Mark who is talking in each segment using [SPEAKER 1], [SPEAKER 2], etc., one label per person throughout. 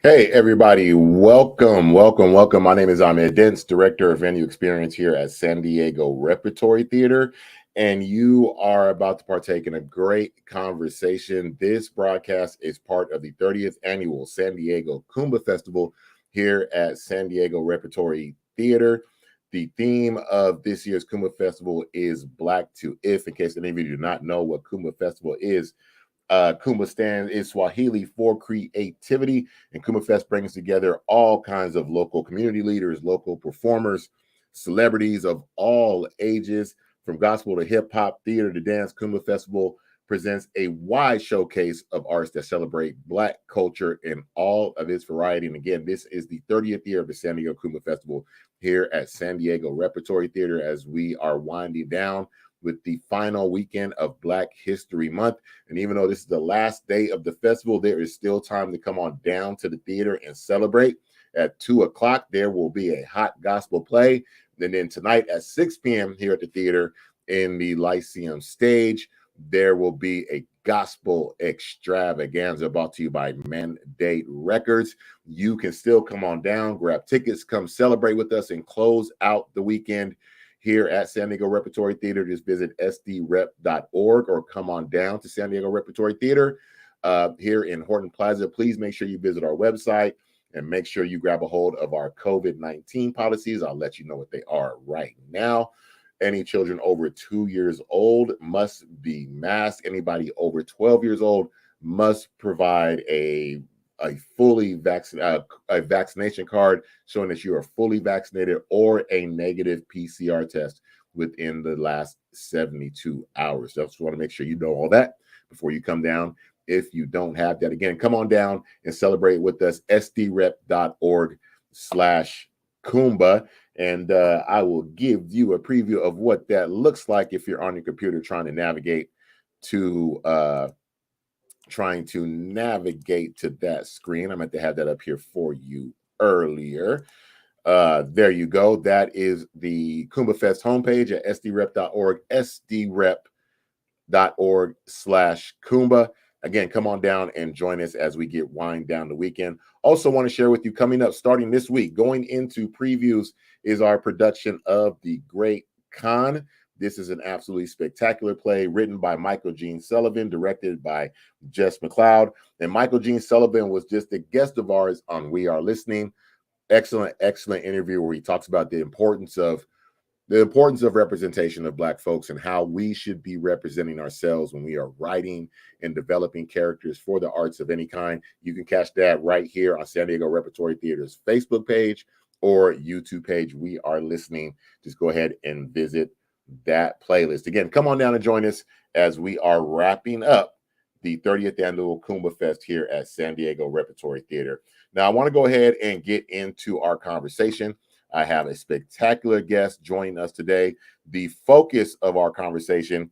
[SPEAKER 1] Hey, everybody. Welcome. My name is Ahmed Dents, Director of Venue Experience here at San Diego Repertory Theater. And you are about to partake in a great conversation. This broadcast is part of the 30th annual San Diego Kuumba Festival here at San Diego Repertory Theater. The theme of this year's Kuumba Festival is Black to If. In case any of you do not know what Kuumba Festival is, Kuumba stands is Swahili for creativity, and Kuumba Fest brings together all kinds of local community leaders, local performers, celebrities of all ages, from gospel to hip hop, theater to dance. Kuumba Festival presents a wide showcase of arts that celebrate Black culture in all of its variety. And again, this is the 30th year of the San Diego Kuumba Festival here at San Diego Repertory Theater as we are winding down with the final weekend of Black History Month. And even though this is the last day of the festival, there is still time to come on down to the theater and celebrate. At 2 o'clock, there will be a hot gospel play. And then tonight at 6 p.m. here at the theater in the Lyceum stage, there will be a gospel extravaganza brought to you by Mandate Records. You can still come on down, grab tickets, come celebrate with us, and close out the weekend here at San Diego Repertory Theater. Just visit sdrep.org or come on down to San Diego Repertory Theater here in Horton Plaza. Please make sure you visit our website and make sure you grab a hold of our COVID-19 policies. I'll let you know what they are right now. Any children over 2 years old must be masked. Anybody over 12 years old must provide a vaccination card showing that you are fully vaccinated or a negative PCR test within the last 72 hours. So I just want to make sure you know all that before you come down. If you don't have that, again, come on down and celebrate with us. sdrep.org/Kuumba. And I will give you a preview of what that looks like if you're on your computer trying to navigate to that screen. I meant to have that up here for you earlier. There you go. That is the Kuumba Fest homepage at sdrep.org, sdrep.org/Kuumba. Again, come on down and join us as we get wind down the weekend. Also want to share with you, coming up starting this week, going into previews, is our production of The Great Khan. This is an absolutely spectacular play written by Michael Gene Sullivan, directed by Jess McLeod. And Michael Gene Sullivan was just a guest of ours on We Are Listening. Excellent interview where he talks about the importance of representation of Black folks and how we should be representing ourselves when we are writing and developing characters for the arts of any kind. You can catch that right here on San Diego Repertory Theater's Facebook page or YouTube page. We Are Listening. Just go ahead and visit that playlist. Again, come on down and join us as we are wrapping up the 30th annual Kuumba Fest here at San Diego Repertory Theater. Now, I want to go ahead and get into our conversation. I have a spectacular guest joining us today. The focus of our conversation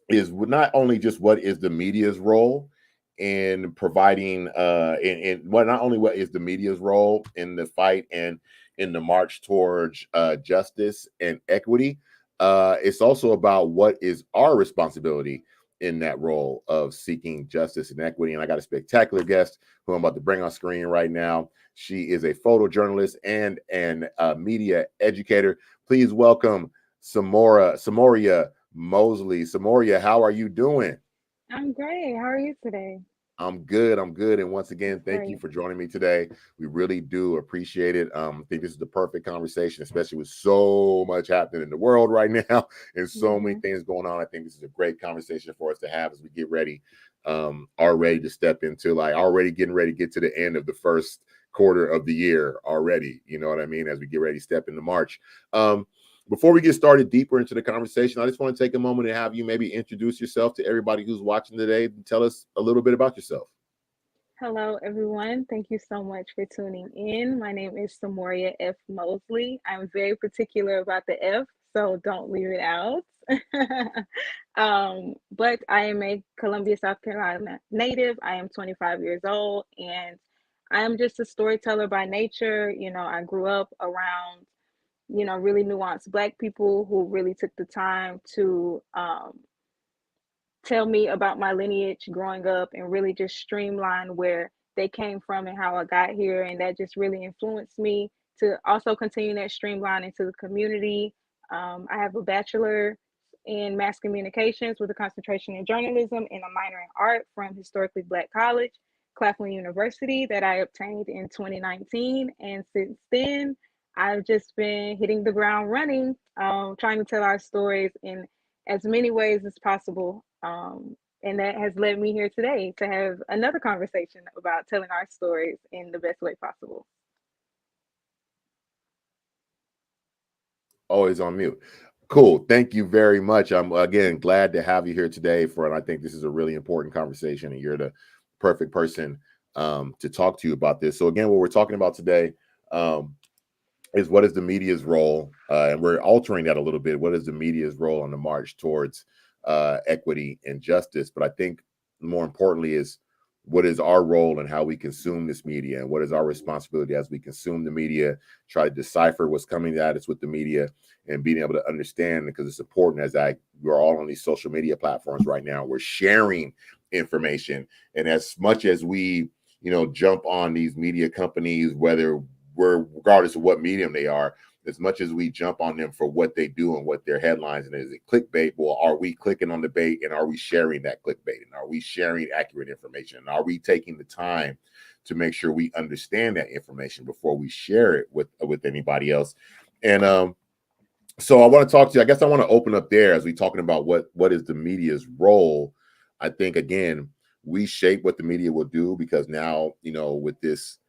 [SPEAKER 1] is not only just what is the media's role in providing not only what is the media's role in the fight and in the march towards justice and equity. It's also about what is our responsibility in that role of seeking justice and equity. And I got a spectacular guest who I'm about to bring on screen right now. She is a photojournalist and media educator. Please welcome Semoria Mosley. Semoria, how are you doing?
[SPEAKER 2] I'm great. How are you today?
[SPEAKER 1] I'm good. And once again, thank you
[SPEAKER 2] Great.
[SPEAKER 1] for joining me today. We really do appreciate it. I think this is the perfect conversation, especially with so much happening in the world right now and so many
[SPEAKER 2] hmm
[SPEAKER 1] things going on. I think this is a great conversation for us to have as we get ready, already to step into already getting ready to get to the end of the first quarter of the year already. You know what I mean? As we get ready to step into March. Before we get started deeper into the conversation, I just want to take a moment and have you maybe introduce yourself to everybody who's watching today and tell us a little bit about yourself.
[SPEAKER 2] Hello, everyone. Thank you so much for tuning in. My name is Semoria F. Mosley. I'm very particular about the F, so don't leave it out. But I am a Columbia, South Carolina native. I am 25 years old, and I am just a storyteller by nature. I grew up around, really nuanced Black people who really took the time to tell me about my lineage growing up and really just streamline where they came from and how I got here, and that just really influenced me to also continue that streamline into the community. I have a bachelor in mass communications with a concentration in journalism and a minor in art from historically Black college, Claflin University, that I obtained in 2019. And since then, I've just been hitting the ground running, trying to tell our stories in as many ways as possible. And that has led me here today to have another conversation about telling our stories in the best way possible.
[SPEAKER 1] Always on mute. Cool. Thank you very much. I'm again glad to have you here today for, and I think this is a really important conversation, and you're the perfect person to talk to you about this. So again, what we're talking about today um, is what is the media's role, and we're altering that a little bit. What is the media's role on the march towards equity and justice? But I think more importantly is what is our role and how we consume this media, and what is our responsibility as we consume the media, try to decipher what's coming at us with the media, and being able to understand, because it's important. We're all on these social media platforms right now, we're sharing information, and as much as we jump on these media companies, whether regardless of what medium they are, as much as we jump on them for what they do and what their headlines, and is it clickbait? Well, are we clicking on the bait, and are we sharing that clickbait, and are we sharing accurate information, and are we taking the time to make sure we understand that information before we share it with anybody else? And so I want to talk to you. I guess I want to open up there as we talking about what is the media's role. I think again, we shape what the media will do, because now with this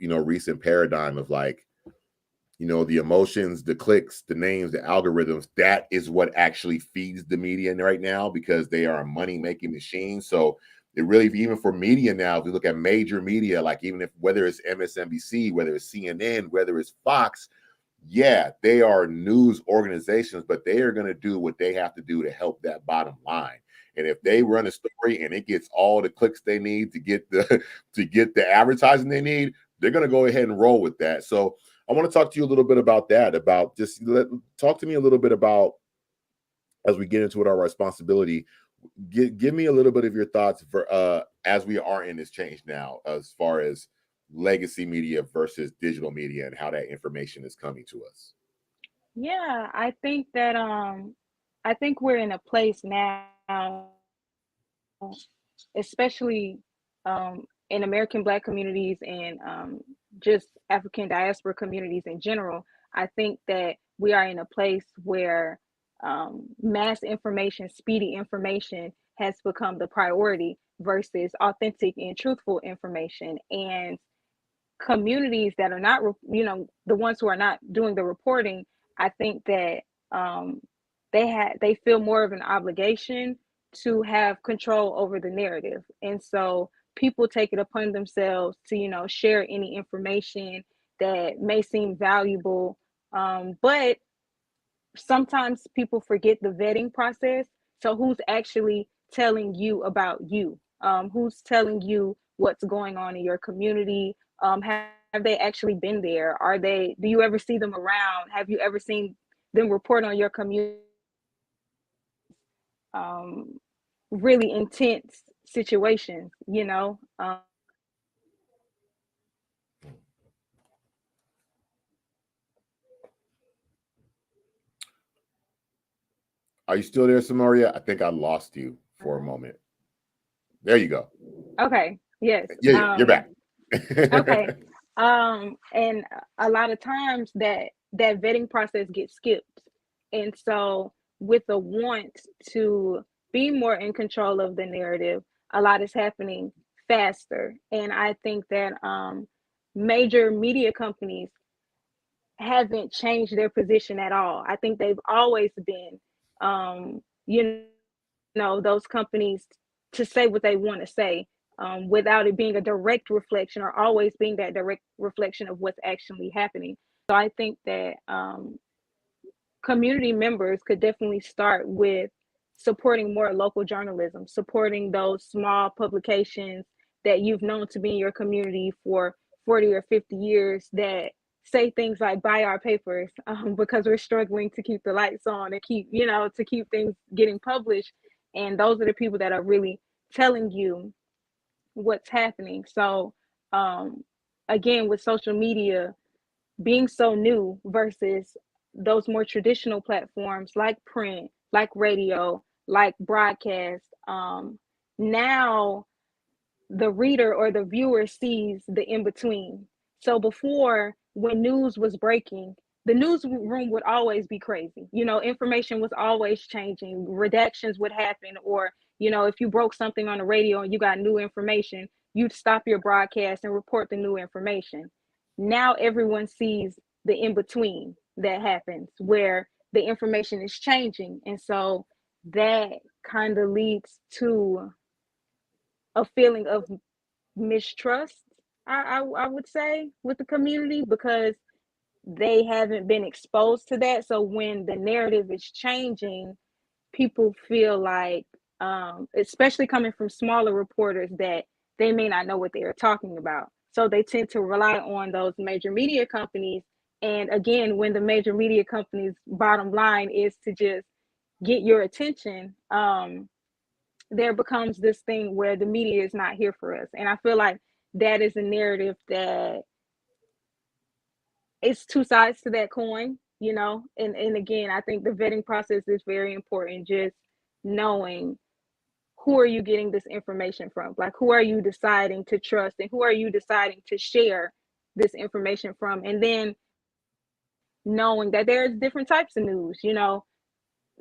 [SPEAKER 1] recent paradigm of like the emotions, the clicks, the names, the algorithms, that is what actually feeds the media right now, because they are a money making machine. So it really, even for media now, if you look at major media, like even if whether it's MSNBC, whether it's CNN, whether it's Fox, yeah, they are news organizations, but they are going to do what they have to do to help that bottom line. And if they run a story and it gets all the clicks they need to get the advertising they need, they're going to go ahead and roll with that. So I want to talk to you a little bit about that. Talk to me a little bit about, as we get into it, our responsibility. Give me a little bit of your thoughts for as we are in this change now, as far as legacy media versus digital media, and how that information is coming to us.
[SPEAKER 2] Yeah, I think we're in a place now, especially in American Black communities and just African diaspora communities in general. I think that we are in a place where mass information, speedy information has become the priority versus authentic and truthful information. And communities that are not, the ones who are not doing the reporting, I think that um, they feel more of an obligation to have control over the narrative, and so people take it upon themselves to share any information that may seem valuable, but sometimes people forget the vetting process. So who's actually telling you about you? Who's telling you what's going on in your community? Have they actually been there? Do you ever see them around? Have you ever seen them report on your community um, really intense situations?
[SPEAKER 1] Are you still there, Semoria? I think I lost you for a moment. There you go.
[SPEAKER 2] Okay. Yes.
[SPEAKER 1] Yeah, you're back.
[SPEAKER 2] Okay. And a lot of times that vetting process gets skipped. And so with the want to be more in control of the narrative, a lot is happening faster. And I think that major media companies haven't changed their position at all. I think they've always been those companies to say what they want to say, without it being a direct reflection, or always being that direct reflection of what's actually happening. So I think that community members could definitely start with supporting more local journalism, supporting those small publications that you've known to be in your community for 40 or 50 years, that say things like buy our papers, because we're struggling to keep the lights on and to keep things getting published. And those are the people that are really telling you what's happening. So um, again, with social media being so new versus those more traditional platforms like print, like radio, like broadcast, now the reader or the viewer sees the in between. So before, when news was breaking, the newsroom would always be crazy. Information was always changing, redactions would happen, or, if you broke something on the radio and you got new information, you'd stop your broadcast and report the new information. Now everyone sees the in between that happens where the information is changing. And so that kind of leads to a feeling of mistrust, I would say, with the community, because they haven't been exposed to that. So when the narrative is changing, people feel like, especially coming from smaller reporters, that they may not know what they are talking about. So they tend to rely on those major media companies. And again, when the major media companies' bottom line is to just get your attention, there becomes this thing where the media is not here for us. And I feel like that is a narrative that it's two sides to that coin. And again, I think the vetting process is very important. Just knowing who are you getting this information from? Like, who are you deciding to trust, and who are you deciding to share this information from? And then knowing that there's different types of news.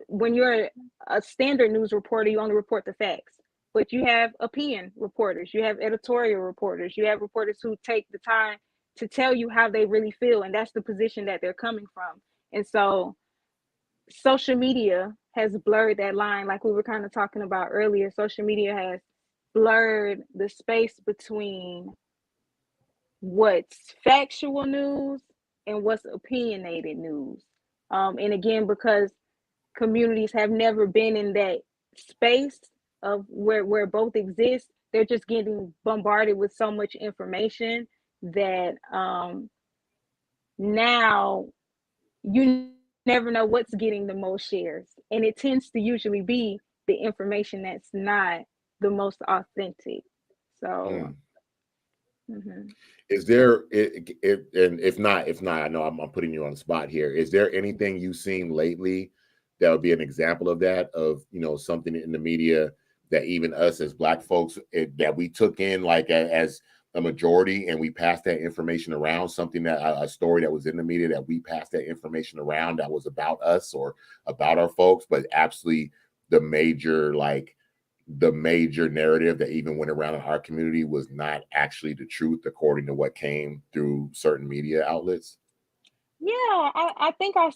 [SPEAKER 2] When you're a standard news reporter, you only report the facts. But you have opinion reporters, you have editorial reporters, you have reporters who take the time to tell you how they really feel, and that's the position that they're coming from. And so social media has blurred that line, like we were kind of talking about earlier. Social media has blurred the space between what's factual news and what's opinionated news. And again, because communities have never been in that space of where both exist, they're just getting bombarded with so much information that now you never know what's getting the most shares, and it tends to usually be the information that's not the most authentic. So
[SPEAKER 1] Mm.
[SPEAKER 2] mhm.
[SPEAKER 1] Is there and if not, I know I'm putting you on the spot here. Is there anything you've seen lately that would be an example of that, of something in the media that even us as Black folks, that we took in like as a majority, and we passed that information around, something that a story that was in the media that we passed that information around that was about us or about our folks, but absolutely the major narrative that even went around in our community was not actually the truth according to what came through certain media outlets?
[SPEAKER 2] Yeah, I think um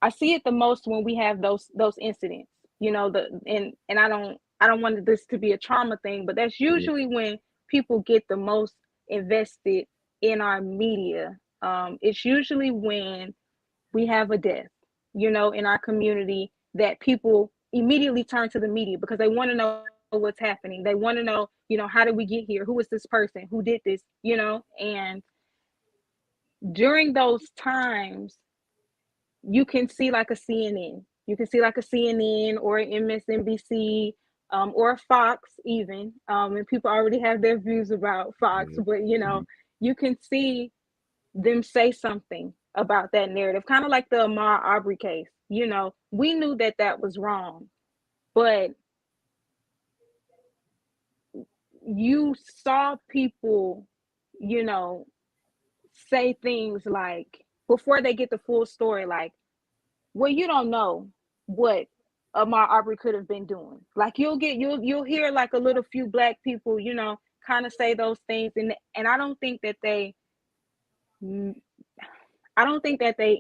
[SPEAKER 2] I see it the most when we have those incidents. And I don't want this to be a trauma thing, but that's
[SPEAKER 1] Mhm.
[SPEAKER 2] usually when people get the most invested in our media. It's usually when we have a death, in our community, that people immediately turn to the media because they want to know what's happening. They want to know, how did we get here? Who is this person? Who did this? And during those times, you can see like a CNN. You can see like a CNN or an MSNBC, or a Fox even. And people already have their views about Fox,
[SPEAKER 1] Mhm.
[SPEAKER 2] but
[SPEAKER 1] Mhm.
[SPEAKER 2] you can see them say something about that narrative, kind of like the Ahmaud Arbery case. We knew that that was wrong, but you saw people, you know, say things like, before they get the full story, like, well, you don't know what Ahmaud Arbery could have been doing. Like, you'll hear like a little few Black people, kind of say those things, and I don't think that they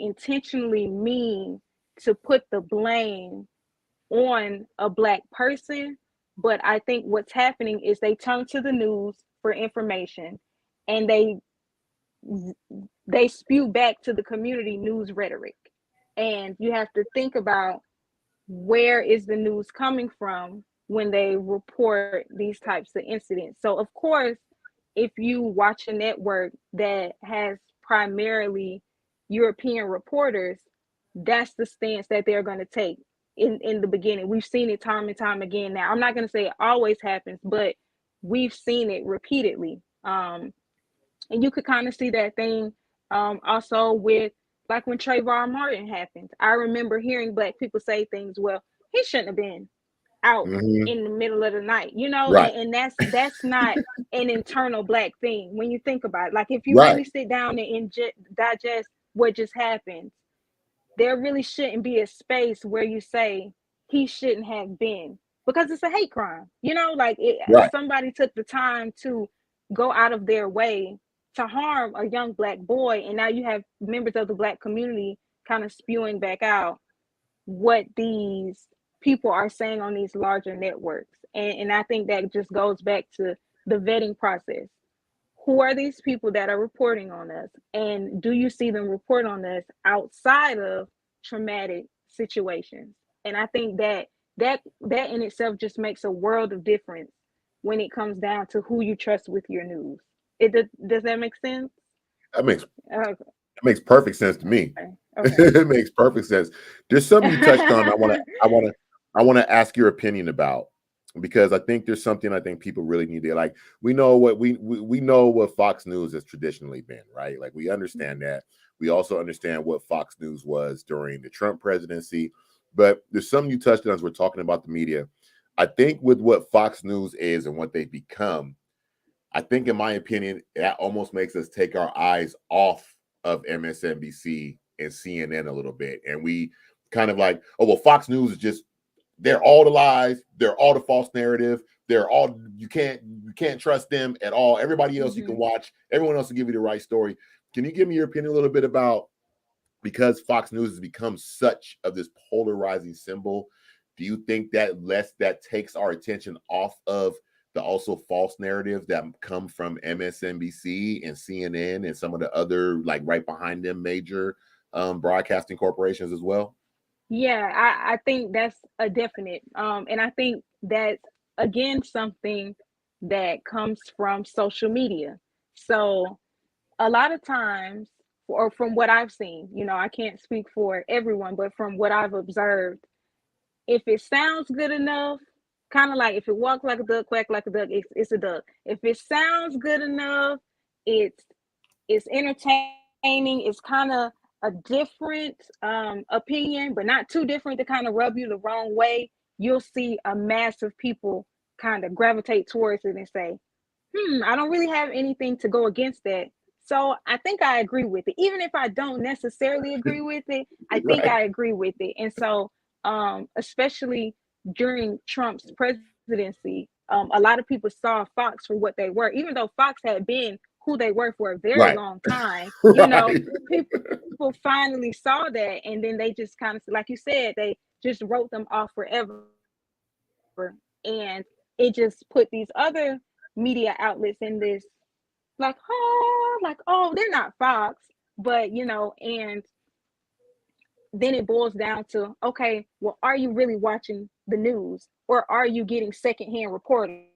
[SPEAKER 2] intentionally mean to put the blame on a Black person. But I think what's happening is they turn to the news for information, and they spew back to the community news rhetoric. And you have to think about, where is the news coming from when they report these types of incidents. So of course, if you watch a network that has primarily European reporters, that's the stance that they're going to take. in the beginning. We've seen it time and time again. Now, I'm not going to say it always happens, but we've seen it repeatedly. And you could kind of see that thing also with like when Trayvon Martin happened. I remember hearing Black people say things, well, he shouldn't have been out
[SPEAKER 1] Hmm.
[SPEAKER 2] in the middle of the night, you know,
[SPEAKER 1] Right.
[SPEAKER 2] and that's not an internal Black thing when you think about it. Like if you
[SPEAKER 1] Right.
[SPEAKER 2] really sit down and digest what just happened, there really shouldn't be a space where you say he shouldn't have been, because it's a hate crime, you know, like
[SPEAKER 1] Right.
[SPEAKER 2] somebody took the time to go out of their way to harm a young Black boy, and now you have members of the Black community kind of spewing back out what these people are saying on these larger networks. And I think that just goes back to the vetting process. Who are these people that are reporting on us? And do you see them report on us outside of traumatic situations? And I think that in itself just makes a world of difference when it comes down to who you trust with your news. Does that make sense?
[SPEAKER 1] That makes
[SPEAKER 2] Okay.
[SPEAKER 1] that makes perfect sense to me.
[SPEAKER 2] Okay.
[SPEAKER 1] It makes perfect sense. There's something you touched on. I want to ask your opinion about, because I think there's something I think people really need to like. We know what we know what Fox News has traditionally been, right? Like we understand that. We also understand what Fox News was during the Trump presidency. But there's something you touched on as we're talking about the media. I think with what Fox News is and what they've become, I think, in my opinion, that almost makes us take our eyes off of MSNBC and CNN a little bit. And we kind of like, oh, well, Fox News is just, they're all the lies, they're all the false narrative, they're all, you can't trust them at all. Everybody else you can
[SPEAKER 2] Hmm.
[SPEAKER 1] watch, everyone else will give you the right story. Can you give me your opinion a little bit about, because Fox News has become such of this polarizing symbol, do you think that takes our attention off of the also false narratives that come from MSNBC and CNN and some of the other, like, right behind them major broadcasting corporations as well?
[SPEAKER 2] Yeah, I think that's a definite. And I think that's again something that comes from social media. So a lot of times, or from what I've seen, you know, I can't speak for everyone, but from what I've observed, if it sounds good enough, kind of like if it walks like a duck, quack like a duck, it's a duck. If it sounds good enough, it's it's entertaining. It's kind of a different opinion, but not too different to kind of rub you the wrong way. You'll see a mass of people kind of gravitate towards it and say, I don't really have anything to go against that. So I think I agree with it. Even if I don't necessarily agree with it, I think
[SPEAKER 1] Right.
[SPEAKER 2] I agree with it. And so, especially during Trump's presidency, a lot of people saw Fox for what they were, even though Fox had been who they were for a very
[SPEAKER 1] Right.
[SPEAKER 2] long time. You know,
[SPEAKER 1] Right.
[SPEAKER 2] people finally saw that, and then they just kind of, like you said, they just wrote them off forever, and it just put these other media outlets in this like, oh, they're not Fox, but you know, and then it boils down to, okay, well, are you really watching the news, or are you getting secondhand reporting?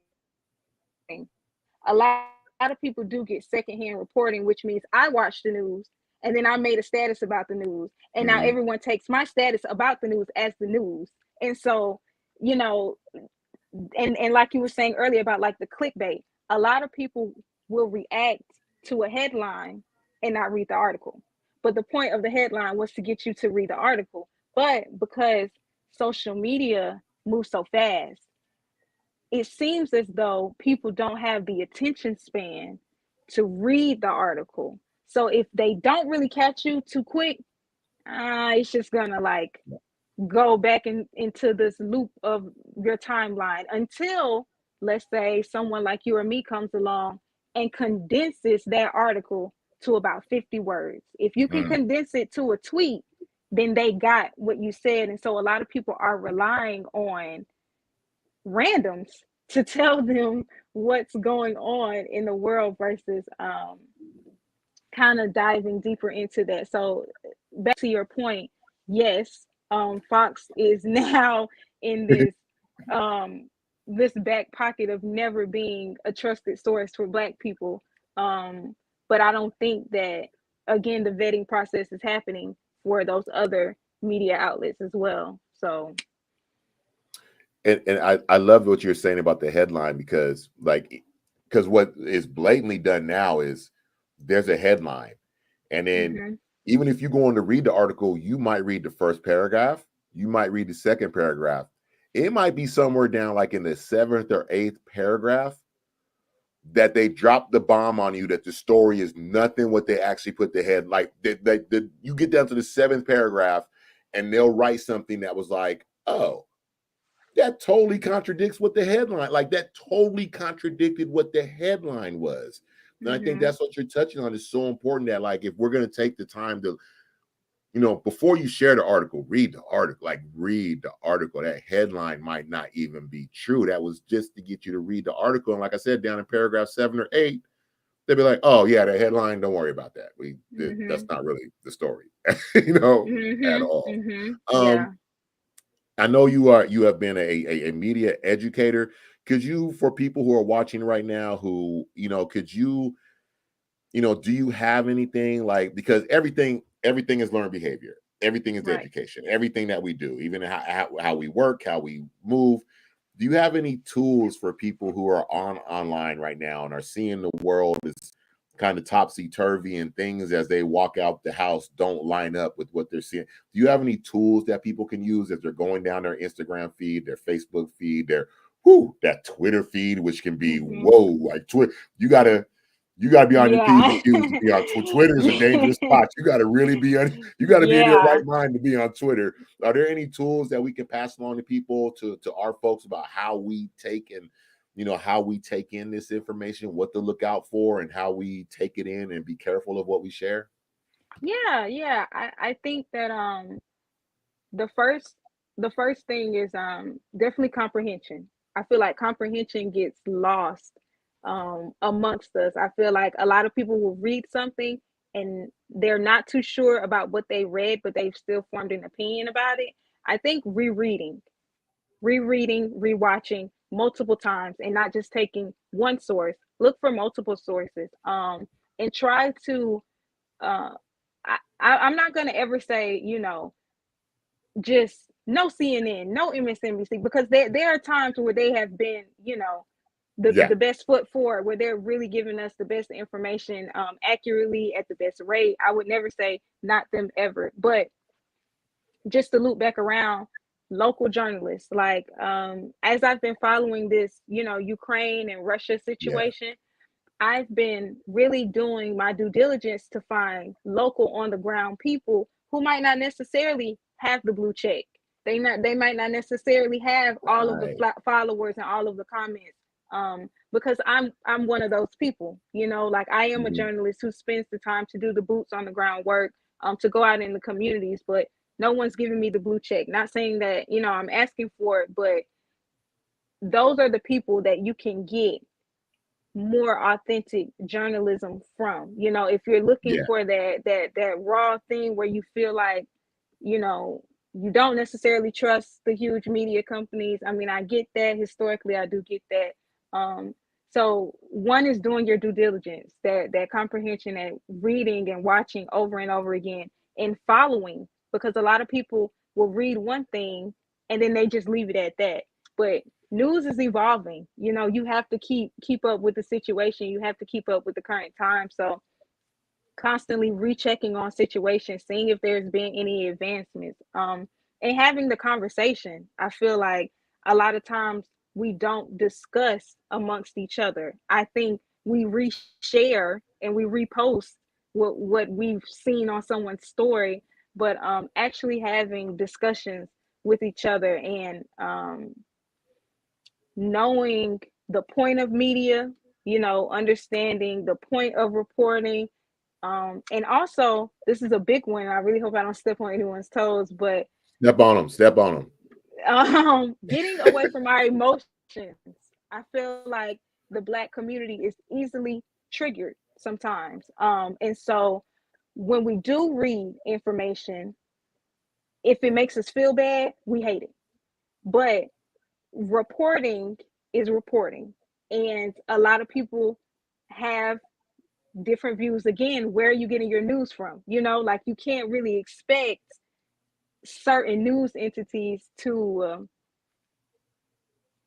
[SPEAKER 2] A lot of people do get secondhand reporting, which means I watch the news and then I made a status about the news, and now
[SPEAKER 1] Mhm.
[SPEAKER 2] everyone takes my status about the news as the news. And so, you know, and like you were saying earlier about like the clickbait, a lot of people will react to a headline and not read the article, but the point of the headline was to get you to read the article. But because social media moves so fast, it seems as though people don't have the attention span to read the article. So if they don't really catch you too quick, it's just gonna like go back into this loop of your timeline until, let's say, someone like you or me comes along and condenses that article to about 50 words. If you can
[SPEAKER 1] Mm.
[SPEAKER 2] condense it to a tweet, then they got what you said. And so a lot of people are relying on randoms to tell them what's going on in the world versus kind of diving deeper into that. So back to your point, yes, Fox is now in um this back pocket of never being a trusted source for Black people. But I don't think that, again, the vetting process is happening for those other media outlets as well. So
[SPEAKER 1] And I love what you're saying about the headline, because what is blatantly done now is there's a headline, and then
[SPEAKER 2] mhm,
[SPEAKER 1] even if you go on to read the article, you might read the first paragraph, you might read the second paragraph, it might be somewhere down like in the seventh or eighth paragraph that they drop the bomb on you that the story is nothing what they actually put the head, like you get down to the seventh paragraph and they'll write something that was like, oh, that totally contradicts what the headline, like that totally contradicted what the headline was. And I think
[SPEAKER 2] mhm,
[SPEAKER 1] that's what you're touching on is so important, that like if we're going to take the time to, before you share the article, read the article, like read the article. That headline might not even be true. That was just to get you to read the article. And like I said, down in paragraph 7 or 8, they'd be like, oh yeah, the headline, don't worry about that. That's
[SPEAKER 2] mhm,
[SPEAKER 1] not really the story, you know, at
[SPEAKER 2] mhm,
[SPEAKER 1] all.
[SPEAKER 2] mhm.
[SPEAKER 1] Um,
[SPEAKER 2] Yeah.
[SPEAKER 1] I know you have been a media educator. Could you, for people who are watching right now, who, could you, do you have anything, like, because everything is learned behavior, everything is
[SPEAKER 2] Right.
[SPEAKER 1] education, everything that we do, even how we work, how we move. Do you have any tools for people who are online right now and are seeing the world as kind of topsy turvy, and things as they walk out the house don't line up with what they're seeing? Do you have any tools that people can use as they're going down their Instagram feed, their Facebook feed, that Twitter feed, which can be,
[SPEAKER 2] Mhm.
[SPEAKER 1] whoa, like Twitter? You gotta be on your P's and
[SPEAKER 2] Yeah.
[SPEAKER 1] Q's to be on Twitter. Is a dangerous spot. You gotta really be on. You gotta be in your
[SPEAKER 2] Yeah.
[SPEAKER 1] right mind to be on Twitter. Are there any tools that we can pass along to people, to our folks, about how we take and how we take in this information, what to look out for, and how we take it in and be careful of what we share?
[SPEAKER 2] Yeah, yeah. I think that the first the first thing is definitely comprehension. I feel like comprehension gets lost amongst us. I feel like a lot of people will read something and they're not too sure about what they read, but they've still formed an opinion about it. I think rereading, rewatching multiple times and not just taking one source. Look for multiple sources. And try to uh I'm not gonna ever say, just no CNN, no MSNBC, because there are times where they have been,
[SPEAKER 1] Yeah,
[SPEAKER 2] the best foot forward, where they're really giving us the best information accurately at the best rate. I would never say not them ever, but just to loop back around, local journalists, like as I've been following this, Ukraine and Russia
[SPEAKER 1] yeah,
[SPEAKER 2] situation, I've been really doing my due diligence to find local on the ground people who might not necessarily have the blue check. They might not necessarily have all of the
[SPEAKER 1] right.
[SPEAKER 2] followers and all of the comments. Because I'm one of those people, like I am a
[SPEAKER 1] Mhm.
[SPEAKER 2] journalist who spends the time to do the boots on the ground work, to go out in the communities, but no one's giving me the blue check. Not saying that, I'm asking for it, but those are the people that you can get more authentic journalism from. If you're looking
[SPEAKER 1] Yeah,
[SPEAKER 2] for that raw thing where you feel like, you don't necessarily trust the huge media companies. I mean, I get that. Historically, I do get that. So one is doing your due diligence, that comprehension, and reading and watching over and over again, and following, because a lot of people will read one thing and then they just leave it at that. But news is evolving. You have to keep up with the situation. You have to keep up with the current time. So constantly rechecking on situations, seeing if there's been any advancements, and having the conversation. I feel like a lot of times we don't discuss amongst each other. I think we reshare and we repost what we've seen on someone's story, but actually having discussions with each other, and knowing the point of media, understanding the point of reporting. And also, this is a big one. I really hope I don't step on anyone's toes, but
[SPEAKER 1] step on them, step on them.
[SPEAKER 2] getting away from our emotions. I feel like the Black community is easily triggered sometimes. And so when we do read information, if it makes us feel bad, we hate it. But reporting is reporting. And a lot of people have different views. Again, where are you getting your news from? Like you can't really expect certain news entities to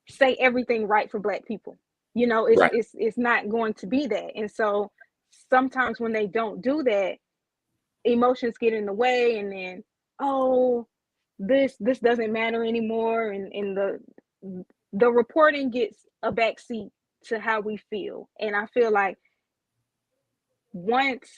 [SPEAKER 2] say everything right for Black people. You know,
[SPEAKER 1] Right.
[SPEAKER 2] it's not going to be that. And so sometimes when they don't do that, emotions get in the way, and then, oh, this doesn't matter anymore, and the reporting gets a backseat to how we feel. And I feel like once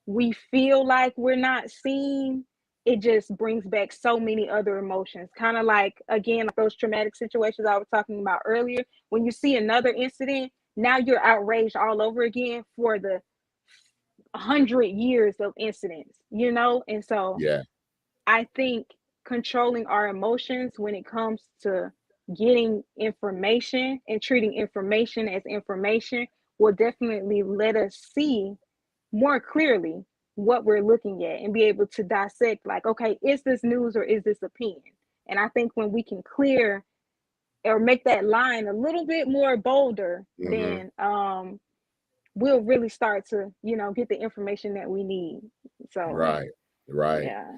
[SPEAKER 2] we feel like we're not seen, it just brings back so many other emotions. Kind of like, again, like those traumatic situations I was talking about earlier. When you see another incident, now you're outraged all over again for the 100 years of incidents, you know? And so
[SPEAKER 1] Yeah.
[SPEAKER 2] I think controlling our emotions when it comes to getting information and treating information as information will definitely let us see more clearly what we're looking at and be able to dissect, like, okay, is this news or is this opinion? And I think when we can clear or make that line a little bit more bolder,
[SPEAKER 1] Hmm.
[SPEAKER 2] then we'll really start to, get the information that we need. So
[SPEAKER 1] Right. Right.
[SPEAKER 2] yeah.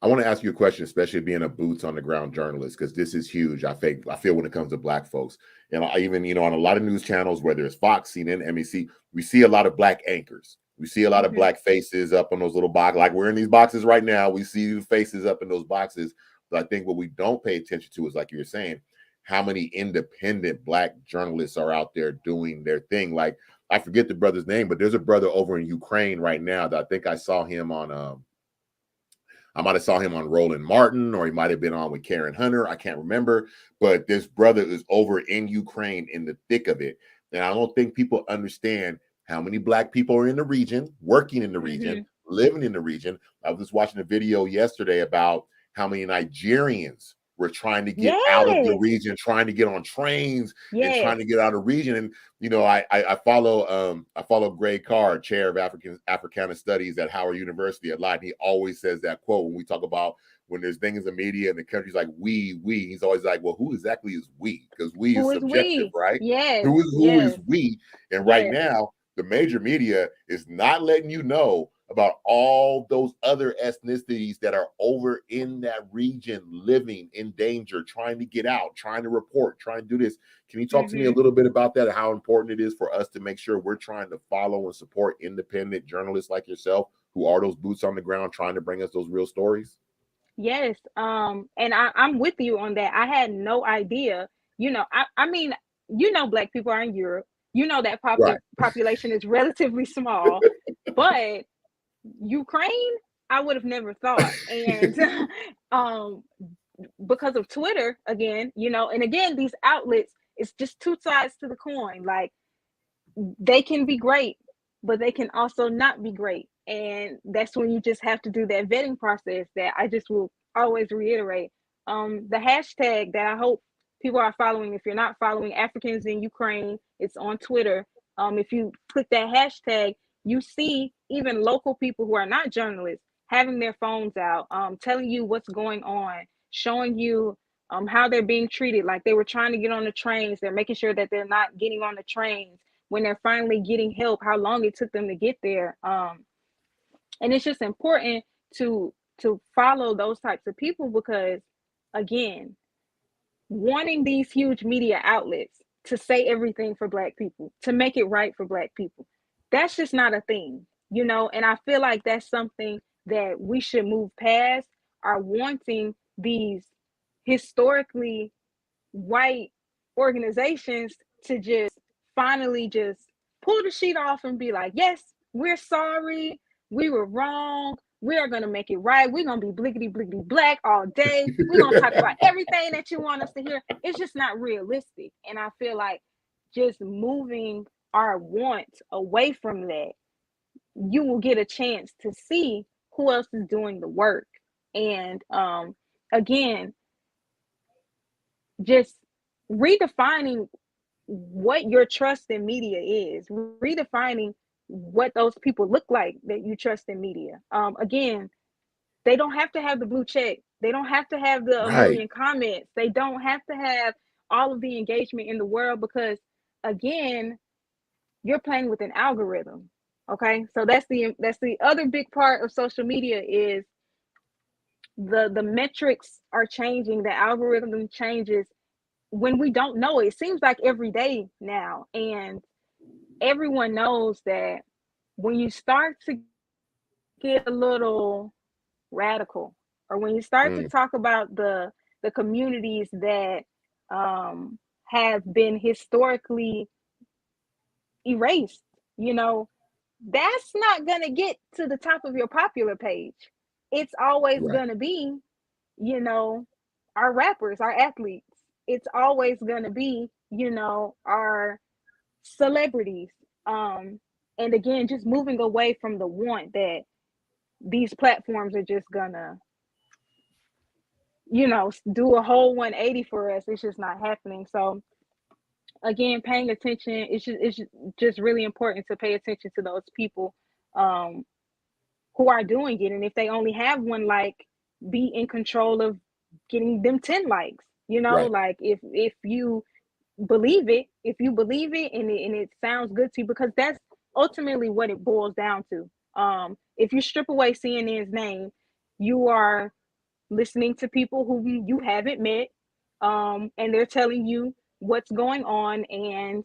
[SPEAKER 1] I want to ask you a question, especially being a boots on the ground journalist, because this is huge. I feel when it comes to Black folks, and I even on a lot of news channels, whether it's Fox, CNN, NBC, we see a lot of Black anchors. We see a lot of
[SPEAKER 2] Mm-hmm.
[SPEAKER 1] Black faces up on those little boxes. Like we're in these boxes right now. We see faces up in those boxes. But I think what we don't pay attention to is, like you were saying, how many independent Black journalists are out there doing their thing. Like I forget the brother's name, but there's a brother over in Ukraine right now that I think I saw him on. I might have saw him on Roland Martin, or he might have been on with Karen Hunter. I can't remember, but this brother is over in Ukraine in the thick of it. And I don't think people understand how many Black people are in the region, working in the
[SPEAKER 2] Mm-hmm.
[SPEAKER 1] region, living in the region. I was just watching a video yesterday about how many Nigerians were trying to get out of the
[SPEAKER 2] Yes.
[SPEAKER 1] region, trying to get on trains and trying
[SPEAKER 2] Yes.
[SPEAKER 1] to get out of the region. And I follow Greg Carr, chair of Africana Studies at Howard University a lot. And he always says that quote when we talk about when there's things in media and the country's like we. He's always like, well, who exactly is we? Because we is
[SPEAKER 2] Who is
[SPEAKER 1] subjective,
[SPEAKER 2] we?
[SPEAKER 1] right?
[SPEAKER 2] Yes.
[SPEAKER 1] Who is
[SPEAKER 2] Yes.
[SPEAKER 1] we? And right
[SPEAKER 2] Yes.
[SPEAKER 1] now, the major media is not letting you know about all those other ethnicities that are over in that region, living in danger, trying to get out, trying to report, trying to do this. Can you talk to me a
[SPEAKER 2] Mm-hmm.
[SPEAKER 1] little bit about that, how important it is for us to make sure we're trying to follow and support independent journalists like yourself, who are those boots on the ground trying to bring us those real stories?
[SPEAKER 2] Yes. And I'm with you on that. I had no idea. I mean, Black people are in Europe. That
[SPEAKER 1] Right.
[SPEAKER 2] population is relatively small, but Ukraine, I would have never thought. And um, because of Twitter, again, and again, these outlets, it's just two sides to the coin. Like, they can be great, but they can also not be great. And that's when you just have to do that vetting process that I just will always reiterate. The hashtag that I hope people are following, if you're not following Africans in Ukraine, it's on Twitter. If you click that hashtag, you see even local people who are not journalists having their phones out, telling you what's going on, showing you how they're being treated. Like they were trying to get on the trains, they're making sure that they're not getting on the trains. When they're finally getting help, how long it took them to get there. And it's just important to follow those types of people because, again, wanting these huge media outlets to say everything for Black people, to make it right for Black people, that's just not a thing. And I feel like that's something that we should move past, are wanting these historically white organizations to just finally just pull the sheet off and be like, yes, we're sorry, we were wrong, we are going to make it right, we're going to be blickety blickety black all day, we're going to talk about everything that you want us to hear. It's just not realistic. And I feel like just moving our wants away from that, you will get a chance to see who else is doing the work. And again, just redefining what your trust in media is, redefining what those people look like that you trust in media. Again, they don't have to have the blue check, they don't have to have the a
[SPEAKER 1] Right.
[SPEAKER 2] million comments, they don't have to have all of the engagement in the world, because again, you're playing with an algorithm. Okay, so that's the other big part of social media is the metrics are changing, the algorithm changes when we don't know it. It seems like every day now, and everyone knows that when you start to get a little radical, or when you start to talk
[SPEAKER 1] Mm,
[SPEAKER 2] about the communities that have been historically erased, you know, that's not going to get to the top of your popular page. It's always
[SPEAKER 1] right.
[SPEAKER 2] going to be, you know, our rappers, our athletes. It's always going to be, you know, our celebrities. Um, and again, just moving away from the want that these platforms are just gonna, you know, do a whole 180 for us. It's just not happening. So again, paying attention, it's just really important to pay attention to those people um, who are doing it. And if they only have one like, be in control of getting them 10 likes. You know,
[SPEAKER 1] Right.
[SPEAKER 2] like if you believe it, and it sounds good to you, because that's ultimately what it boils down to. If you strip away CNN's name, you are listening to people who you haven't met, and they're telling you what's going on, and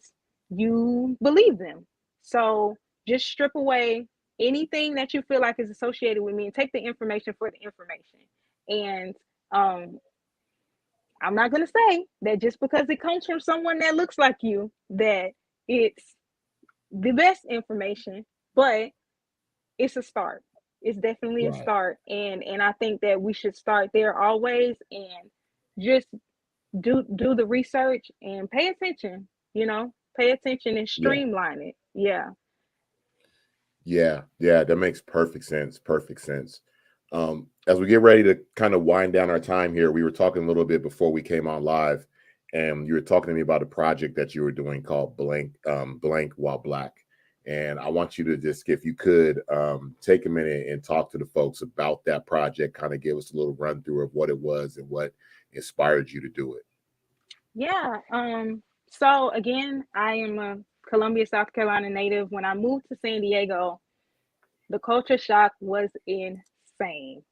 [SPEAKER 2] you believe them. So just strip away anything that you feel like is associated with me, and take the information for the information. And um, I'm not going to say that just because it comes from someone that looks like you, that it's the best information, but it's a start. It's definitely a
[SPEAKER 1] Right.
[SPEAKER 2] start, and I think that we should start there always, and just do the research and pay attention. You know, pay attention and
[SPEAKER 1] Yeah.
[SPEAKER 2] streamline it. Yeah.
[SPEAKER 1] Yeah. Yeah. That makes perfect sense. Perfect sense. As we get ready to kind of wind down our time here, we were talking a little bit before we came on live, and you were talking to me about a project that you were doing called Blank While Black. And I want you to just, if you could, take a minute and talk to the folks about that project, kind of give us a little run through of what it was and what inspired you to do it.
[SPEAKER 2] Yeah. So again, I am a Columbia, South Carolina native. When I moved to San Diego, the culture shock was insane.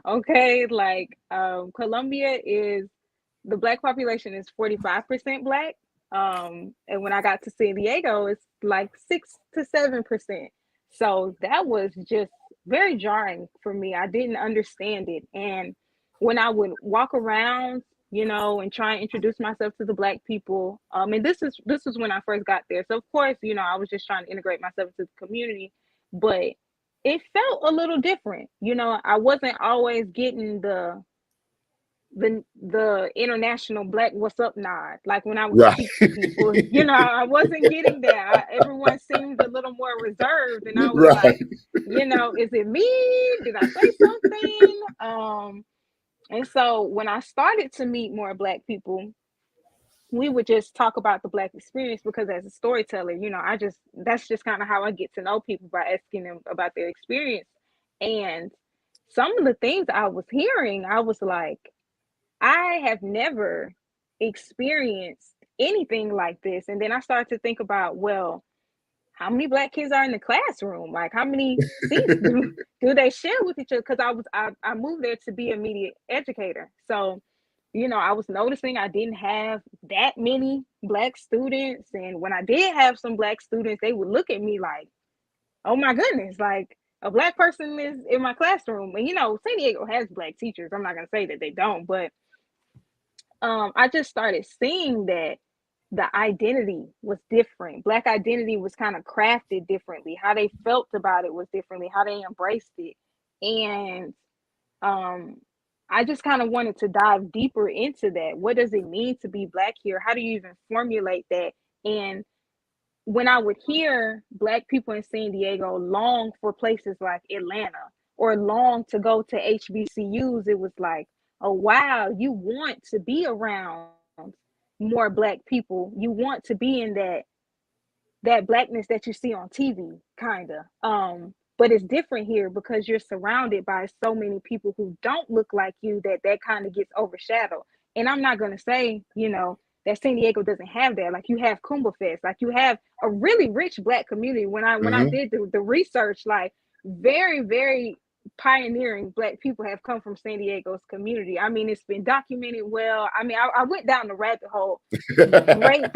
[SPEAKER 2] Okay, like Columbia is, the black population is 45% black. And when I got to San Diego, it's like 6 to 7%. So that was just very jarring for me. I didn't understand it. And when I would walk around, you know, and try and introduce myself to the black people, and this is when I first got there. So of course, you know, I was just trying to integrate myself into the community, but it felt a little different. You know, I wasn't always getting the international black what's up nod, like when I would
[SPEAKER 1] Right.
[SPEAKER 2] speak to people. You know, I wasn't getting that. Everyone seemed a little more reserved, and I was
[SPEAKER 1] Right.
[SPEAKER 2] like, you know, is it me? Did I say something? And so when I started to meet more black people, we would just talk about the black experience, because as a storyteller, you know, that's just kind of how I get to know people, by asking them about their experience. And some of the things I was hearing, I was like, I have never experienced anything like this. And then I started to think about, well, how many black kids are in the classroom? Like, how many seats do they share with each other? Because I moved there to be a media educator. So, you know, I was noticing I didn't have that many black students. And when I did have some black students, they would look at me like, oh my goodness, like a black person is in my classroom. And you know, San Diego has black teachers. I'm not gonna say that they don't, but I just started seeing that the identity was different. Black identity was kind of crafted differently. How they felt about it was differently. How they embraced it, and um, I just kind of wanted to dive deeper into that. What does it mean to be black here? How do you even formulate that? And when I would hear black people in San Diego long for places like Atlanta, or long to go to HBCUs, it was like, oh wow, you want to be around more black people. You want to be in that blackness that you see on TV, kinda. But it's different here because you're surrounded by so many people who don't look like you, that kind of gets overshadowed. And I'm not gonna say, you know, that San Diego doesn't have that. Like, you have Kuumba Fest, like you have a really rich black community. When I
[SPEAKER 1] Hmm.
[SPEAKER 2] did the research, like very, very. pioneering Black people have come from San Diego's community. I mean, it's been documented well. I mean, I went down the rabbit hole. Great,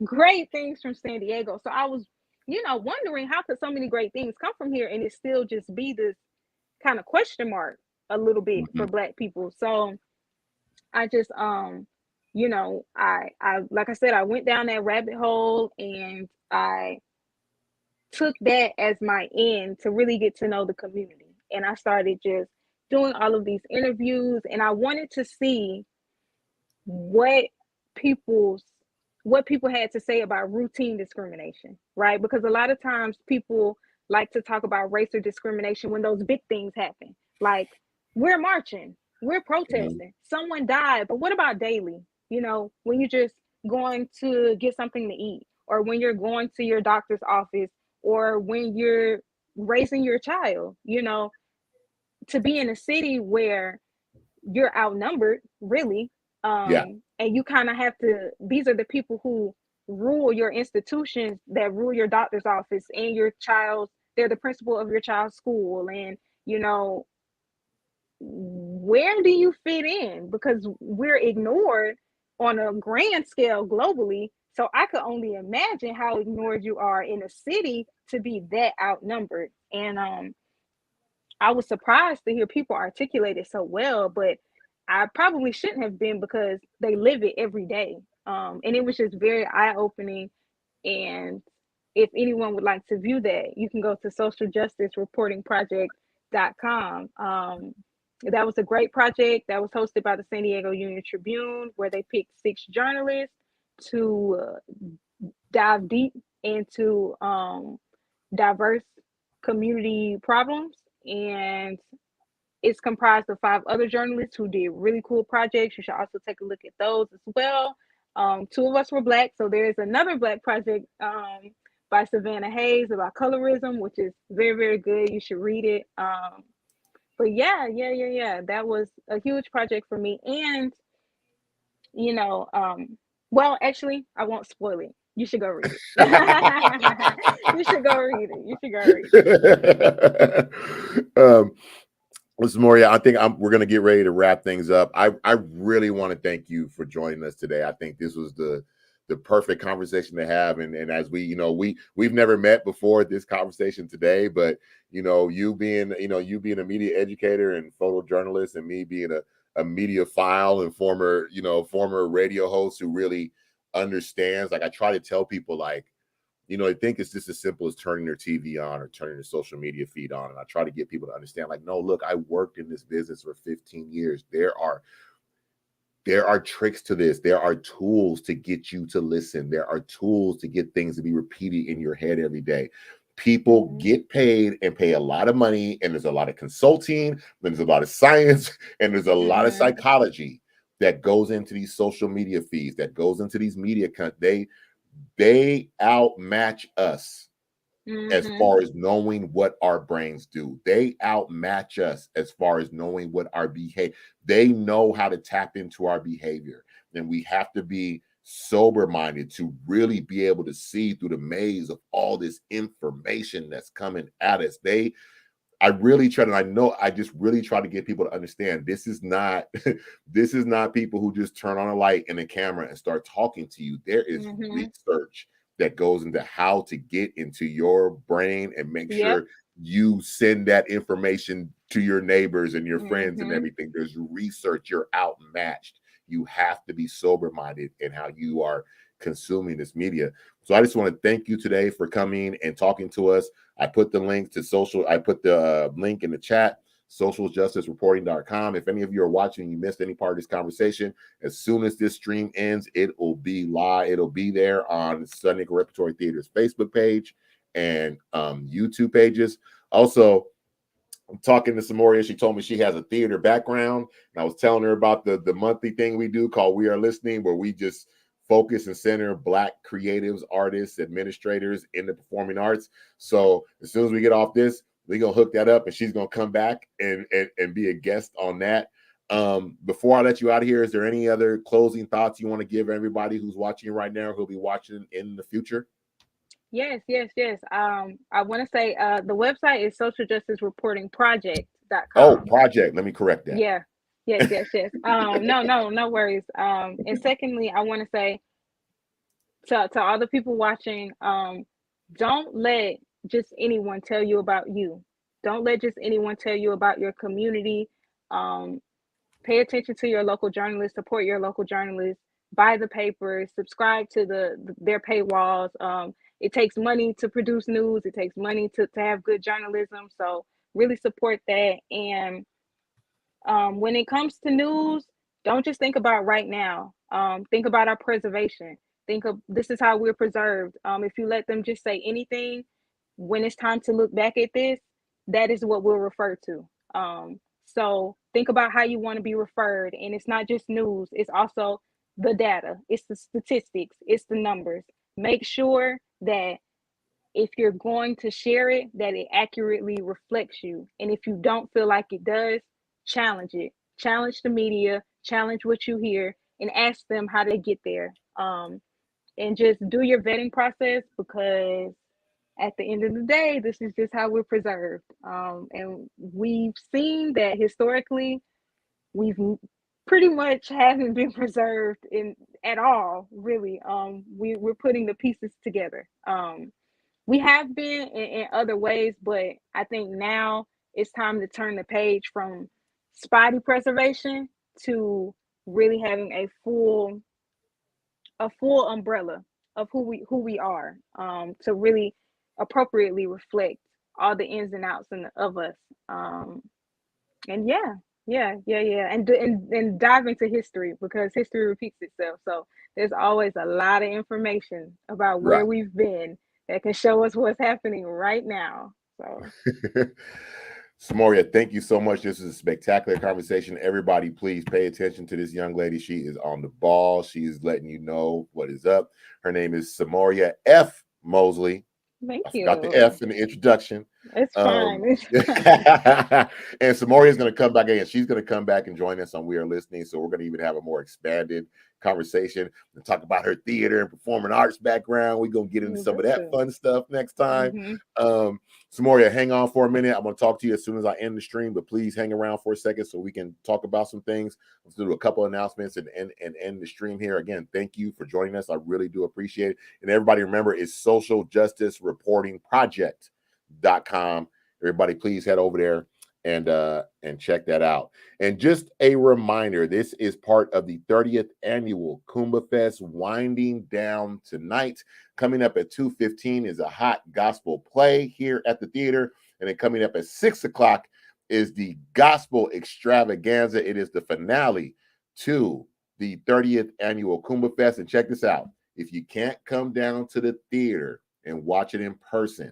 [SPEAKER 2] great things from San Diego. So I was, wondering how could so many great things come from here and it still just be this kind of question mark a little bit for
[SPEAKER 1] Mhm.
[SPEAKER 2] Black people. So I just, I like I said, I went down that rabbit hole and I took that as my end to really get to know the community. And I started just doing all of these interviews and I wanted to see what people's what people had to say about routine discrimination, right? Because a lot of times people like to talk about race or discrimination when those big things happen. Like we're marching, we're
[SPEAKER 1] Mhm.
[SPEAKER 2] protesting, someone died, but what about daily? When you're just going to get something to eat, or when you're going to your doctor's office, or when you're raising your child, to be in a city where you're outnumbered, really.
[SPEAKER 1] Yeah.
[SPEAKER 2] And you kind of have to, these are the people who rule your institutions, that rule your doctor's office and your child's, they're the principal of your child's school. And, you know, where do you fit in? Because we're ignored on a grand scale globally. So I could only imagine how ignored you are in a city to be that outnumbered. And I was surprised to hear people articulate it so well, but I probably shouldn't have been because they live it every day. And it was just very eye opening. And if anyone would like to view that, you can go to socialjusticereportingproject.com. That was a great project that was hosted by the San Diego Union Tribune, where they picked 6 journalists to dive deep into diverse community problems. And it's comprised of 5 other journalists who did really cool projects. You should also take a look at those as well. 2 of us were Black, so there is another Black project by Savannah Hayes about colorism, which is very, very good. You should read it. But yeah. That was a huge project for me. And you know, well, actually, I won't spoil it. You should go read it. You should go read it. You should go read it.
[SPEAKER 1] um, Ms. Moria, I think we're going to get ready to wrap things up. I really want to thank you for joining us today. I think this was the perfect conversation to have. And as we, we've never met before this conversation today, but you being a media educator and photojournalist, and me being a media file and former radio host who really understands. Like, I try to tell people, like, I think it's just as simple as turning their TV on or turning their social media feed on. And I try to get people to understand, like, no, look, I worked in this business for 15 years. There are tricks to this. There are tools to get you to listen. There are tools to get things to be repeated in your head every day. People
[SPEAKER 2] Mm-hmm.
[SPEAKER 1] get paid and pay a lot of money, and there's a lot of consulting, there's a lot of science, and there's a lot of
[SPEAKER 2] Mm-hmm.
[SPEAKER 1] psychology that goes into these social media feeds, that goes into these media. They outmatch us as
[SPEAKER 2] Mm-hmm.
[SPEAKER 1] far as knowing what our brains do. They outmatch us as far as knowing what our behavior. They know how to tap into our behavior. And we have to be sober minded to really be able to see through the maze of all this information that's coming at us. I really try, and I know I just really try to get people to understand this is not this is not people who just turn on a light and a camera and start talking to you. There is
[SPEAKER 2] Mm-hmm.
[SPEAKER 1] research that goes into how to get into your brain and make
[SPEAKER 2] Yep.
[SPEAKER 1] sure you send that information to your neighbors and your friends and
[SPEAKER 2] Mm-hmm.
[SPEAKER 1] everything. There's research. You're outmatched. You have to be sober minded in how you are consuming this media. So I just want to thank you today for coming and talking to us. I put the link to I put the link in the chat, socialjusticereporting.com. If any of you are watching and you missed any part of this conversation, as soon as this stream ends, it will be live. It'll be there on San Diego Repertory Theater's Facebook page and YouTube pages. Also, I'm talking to Semoria. She told me she has a theater background, and I was telling her about the monthly thing we do called We Are Listening, where we just focus and center Black creatives, artists, administrators in the performing arts. So as soon as we get off this, we're gonna hook that up, and she's gonna come back and be a guest on that. Before I let you out of here, is there any other closing thoughts you want to give everybody who's watching right now, who'll be watching in the future?
[SPEAKER 2] Yes. I want to say the website is socialjusticereportingproject.com.
[SPEAKER 1] Oh,
[SPEAKER 2] project.com.
[SPEAKER 1] project. Let me correct that.
[SPEAKER 2] Yeah. Yes, yes, yes. No worries. And secondly, I want to say to all the people watching, don't let just anyone tell you about you. Don't let just anyone tell you about your community. Um, Pay attention to your local journalists, support your local journalists, buy the papers, subscribe to their paywalls. It takes money to produce news. It takes money to have good journalism. So really support that. And when it comes to news, don't just think about right now. Think about our preservation. Think of this is how we're preserved. If you let them just say anything, when it's time to look back at this, that is what we'll refer to. So think about how you want to be referred, and it's not just news. It's also the data. It's the statistics. It's the numbers. Make sure that if you're going to share it, that it accurately reflects you. And if you don't feel like it does, challenge it. Challenge the media, challenge what you hear, and ask them how they get there. And just do your vetting process, because at the end of the day, this is just how we're preserved. And we've seen that historically, we've pretty much haven't been preserved in at all, really. We're putting the pieces together. We have been in other ways, but I think now it's time to turn the page from spotty preservation to really having a full umbrella of who we are, to really appropriately reflect all the ins and outs of us. Um, and yeah, and dive into history, because history repeats itself. So there's always a lot of information about where
[SPEAKER 1] Right.
[SPEAKER 2] we've been that can show us what's happening right now. So
[SPEAKER 1] Semoria, thank you so much. This is a spectacular conversation. Everybody, please pay attention to this young lady. She is on the ball. She is letting you know what is up. Her name is Semoria F. Mosley.
[SPEAKER 2] thank
[SPEAKER 1] I forgot the
[SPEAKER 2] you.
[SPEAKER 1] F in the introduction.
[SPEAKER 2] It's fine. It's fine.
[SPEAKER 1] And Semoria is going to come back again. She's going to come back and join us on We Are Listening. So we're going to even have a more expanded conversation and talk about her theater and performing arts background. We're going to get into
[SPEAKER 2] We
[SPEAKER 1] some of
[SPEAKER 2] will
[SPEAKER 1] that
[SPEAKER 2] too.
[SPEAKER 1] fun stuff next time.
[SPEAKER 2] Hmm.
[SPEAKER 1] Semoria, hang on for a minute. I'm going to talk to you as soon as I end the stream, but please hang around for a second so we can talk about some things. Let's do a couple of announcements and end the stream here. Again, thank you for joining us. I really do appreciate it. And everybody, remember, it's Social Justice Reporting Project.com. Everybody, please head over there and check that out. And just a reminder, this is part of the 30th annual Kuumba Fest, winding down tonight. Coming up at 2:15 is a hot gospel play here at the theater, and then coming up at 6 o'clock is the gospel extravaganza. It is the finale to the 30th annual Kuumba Fest. And check this out: if you can't come down to the theater and watch it in person,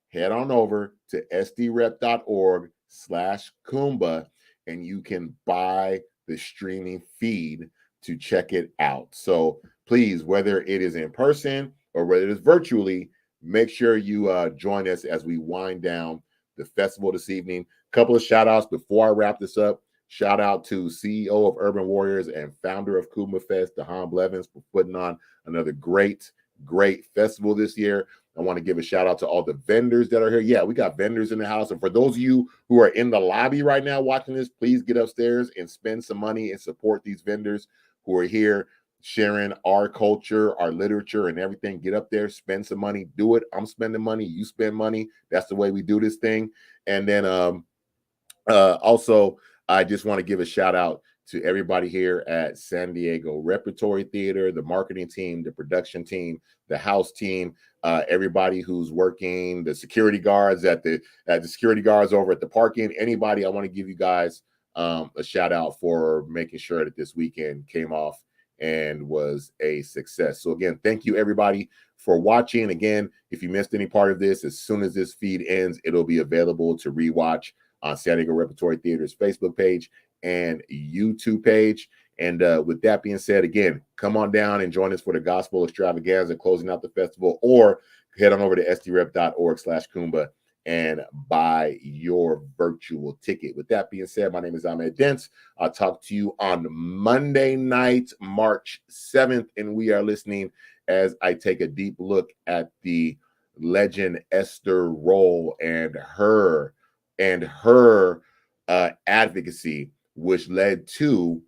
[SPEAKER 1] head on over to sdrep.org/Kuumba, and you can buy the streaming feed to check it out. So please, whether it is in person or whether it is virtually, make sure you join us as we wind down the festival this evening. Couple of shout outs before I wrap this up. Shout out to CEO of Urban Warriors and founder of Kuumba Fest, DeHaan Blevins, for putting on another great festival this year. I want to give a shout out to all the vendors that are here. Yeah, we got vendors in the house. And for those of you who are in the lobby right now watching this, please get upstairs and spend some money and support these vendors who are here sharing our culture, our literature, and everything. Get up there, spend some money, do it. I'm spending money, you spend money. That's the way we do this thing. And then also, I just want to give a shout out to everybody here at San Diego Repertory Theater, the marketing team, the production team, the house team, everybody who's working, the security guards at the security guards over at the parking. Anybody, I want to give you guys a shout out for making sure that this weekend came off and was a success. So again, thank you everybody for watching. Again, if you missed any part of this, as soon as this feed ends, it'll be available to rewatch on San Diego Repertory Theater's Facebook page and YouTube page. And with that being said, again, come on down and join us for the Gospel Extravaganza closing out the festival, or head on over to sdrep.org/Kuumba and buy your virtual ticket. With that being said, my name is Ahmed Dents. I'll talk to you on Monday night, March 7th, and We Are Listening, as I take a deep look at the legend Esther Roll and her advocacy, which led to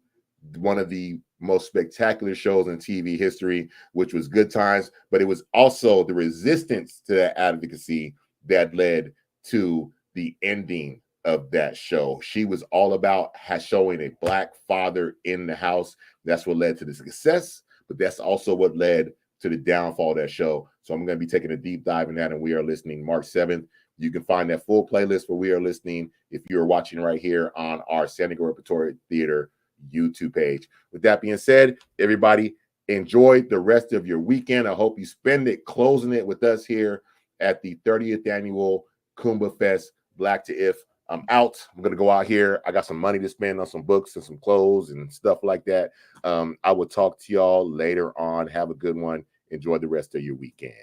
[SPEAKER 1] one of the most spectacular shows in TV history, which was Good Times. But it was also the resistance to that advocacy that led to the ending of that show. She was all about showing a Black father in the house. That's what led to the success, but that's also what led to the downfall of that show. So I'm going to be taking a deep dive in that, and We Are Listening March 7th. You can find that full playlist for We Are Listening if you're watching right here on our San Diego Repertory Theater YouTube page. With that being said, everybody, enjoy the rest of your weekend. I hope you spend it closing it with us here at the 30th annual Kuumba Fest Black to If. I'm out. I'm going to go out here. I got some money to spend on some books and some clothes and stuff like that. I will talk to y'all later on. Have a good one. Enjoy the rest of your weekend.